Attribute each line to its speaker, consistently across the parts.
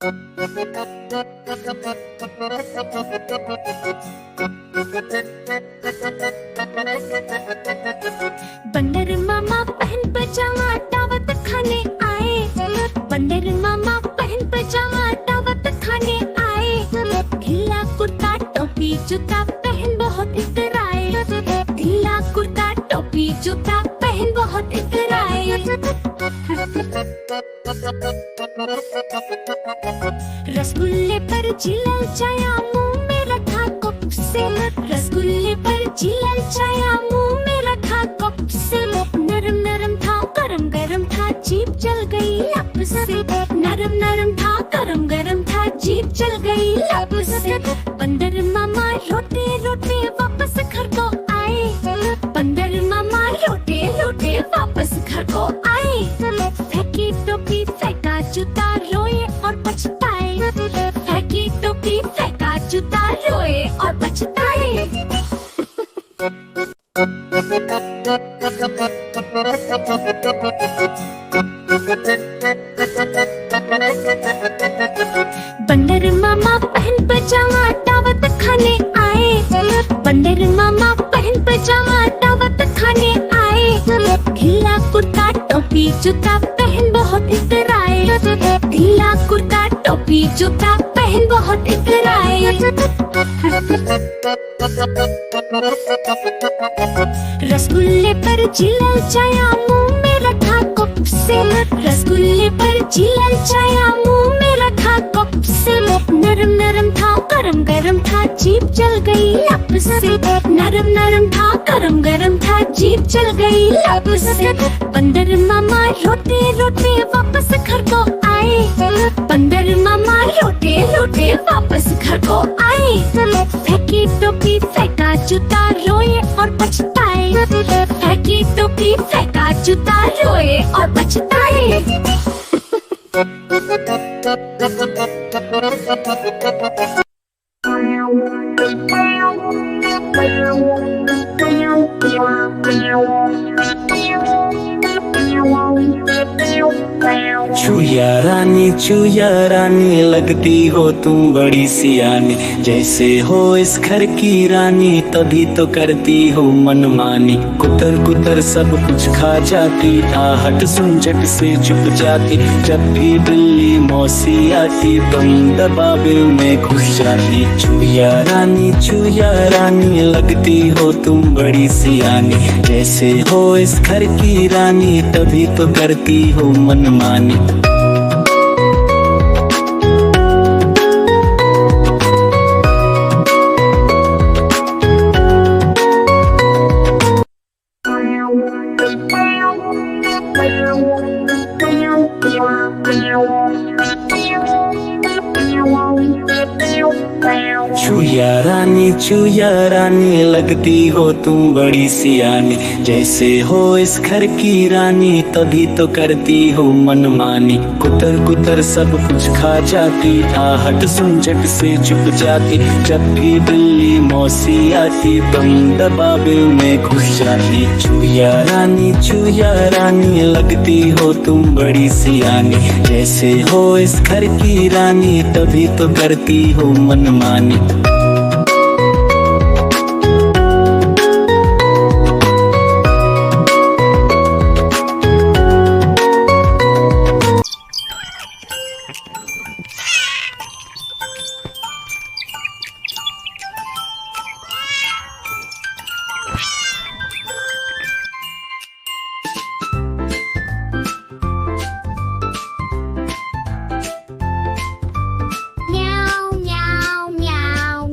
Speaker 1: बंदर मामा पहन पजामा दावत खाने आए। बंदर मामा पहन पजामा दावत खाने आए। ढीला कुर्ता टोपी जूता पहन बहुत इतराए। ढीला कुर्ता टोपी जूता पहन बहुत इतराए। रसगुल्ले पर चिलल चाया मुंह में रखा कप से। रसगुल्ले पर चिलल चाया मुंह में रखा कप से। नरम नरम था गरम गरम था जीभ जल गई लब से। नरम नरम था गरम गरम था जीभ जल गई लब से। बंदर मामा रोते रोते वापस घर को आए। बंदर मामा रोते रोते वापस घर को आए। फेंकी टोपी फेंका जूता रोए और पछताए। फेंकी टोपी फेंका जूता रोए और पछताए। बंदर मामा पहन पजामा दावत खाने आए। बंदर मामा पहन पजामा दावत खाने आए। ढीला कुर्ता टोपी जूता पहन बहुत इतराए। ढीला कुर्ता टोपी जूता पहन बहुत इतराए। रसगुल्ले पर चिलल चाया मुंह में रखा कप से। रसगुल्ले पर चिलल चाया मुंह में रखा कप से। नरम नरम था गरम गरम था जीभ जल गई लब से। नरम नरम था गरम गरम था जीभ जल गई लब से। बंदर मामा रोते रोते वापस घर को आए। बंदर मामा रोते रोते वापस घर को आए। फेंकी टोपी फेंका जूता रोए और पछताए। फेंकी टोपी फेंका जूता रोए और पछताए।
Speaker 2: चुया रानी लगती हो तुम बड़ी सियानी। जैसे हो इस घर की रानी तभी तो करती हो मनमानी। कुतर कुतर सब कुछ खा जाती आहट सुन झट से चुप जाती। जब भी बिल्ली मौसी आती तुम दबावे में घुस जाती। चुया रानी लगती हो तुम बड़ी सियानी। जैसे हो इस घर की रानी तभी तो करती हो मनमानी। चुया रानी लगती हो तुम बड़ी सियानी। जैसे हो इस घर की रानी तभी तो करती हो मनमानी। कुतर कुतर सब कुछ खा जाती आहट सुन झट से चुप जाती। जब भी बिल्ली मौसी आती तुम दबावे में घुस जाती। चुया रानी लगती हो तुम बड़ी सियानी। जैसे हो इस घर की रानी तभी तो करती हो मनमानी।
Speaker 1: म्याऊ म्याऊ म्याऊ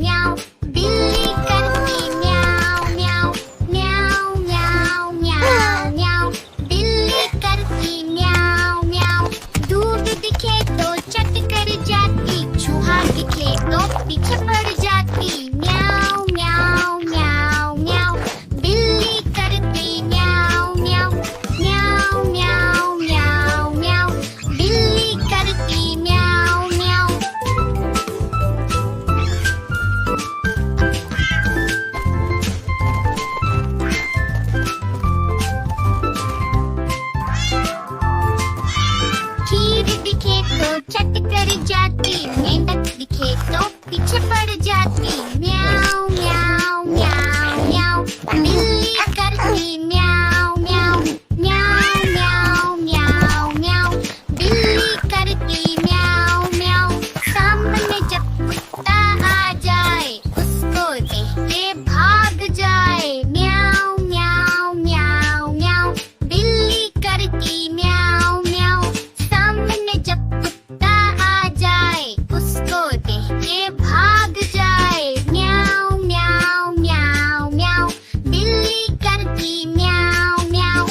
Speaker 1: जाती, मेंढक दिखे तो पीछे पड़ जाती। म्याऊ म्याऊ म्याऊ म्याऊ, बिल्ली करती म्याऊ म्याऊ म्याऊ म्याऊ म्याऊ म्याऊ, बिल्ली करती म्याऊ म्याऊ। सामने जब कुत्ता आ जाए, उसको देखते भाग जाए। म्याऊ म्याऊ म्याऊ म्याऊ, बिल्ली करती म्याऊ म्याऊ। सामने जब कुत्ता आ जाए, उसको देखते भाग जाए। म्याऊ म्याऊ म्याऊ म्याऊ, बिल्ली करती म्याऊ म्याऊ।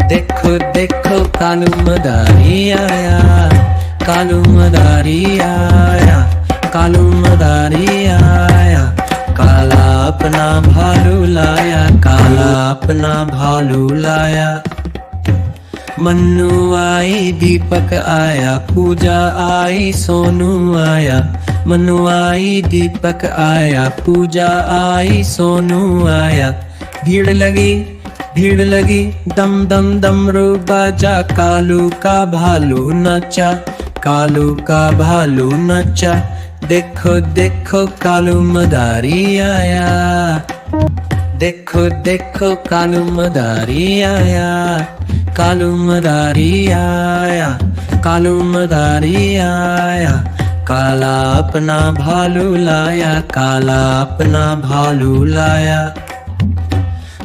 Speaker 2: देखो देखो कालू मदारी आया, कालू मदारी आया, कालू मदारी आया। काला अपना भालू लाया, काला अपना भालू लाया। मन्नू आई दीपक आया, पूजा आई सोनू आया। मन्नू आई दीपक आया, पूजा आई सोनू आया। भीड़ लगी दम दम डमरू बाजा। कालू का भालू नचा, कालू का भालू नचा। देखो देखो कालू मदारी आया, देखो देखो कालू मदारी आया, कालू मदारी आया, कालू मदारी आया। काला अपना भालू लाया, काला अपना भालू लाया।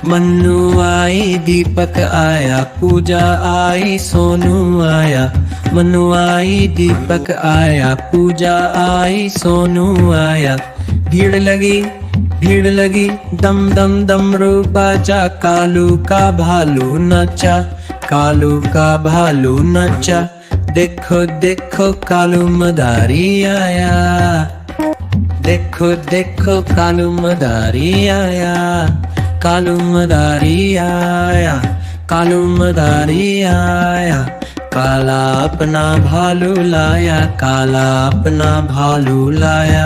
Speaker 2: मन्नू आई दीपक आया, पूजा आई सोनू आया। मन्नू आई दीपक आया, पूजा आई सोनू आया। भीड़ लगी दम दम डमरू बाजा। कालू का भालू नचा, कालू का भालू नचा। देखो देखो कालू मदारी आया, देखो देखो कालू मदारी आया, कालू मदारी आया, कालू मदारी आया। काला अपना भालू लाया, काला अपना भालू लाया।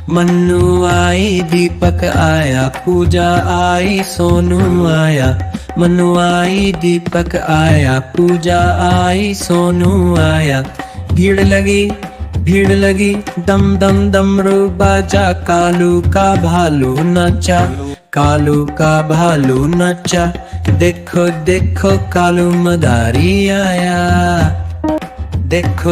Speaker 2: मन्नू आई दीपक आया, पूजा आई सोनू आया। मन्नू आई दीपक आया, पूजा आई सोनू आया। भीड़ लगी दम दम डमरू बाजा। कालू का भालू नचा, कालू का भालू नचा। देखो देखो कालू मदारी आया, देखो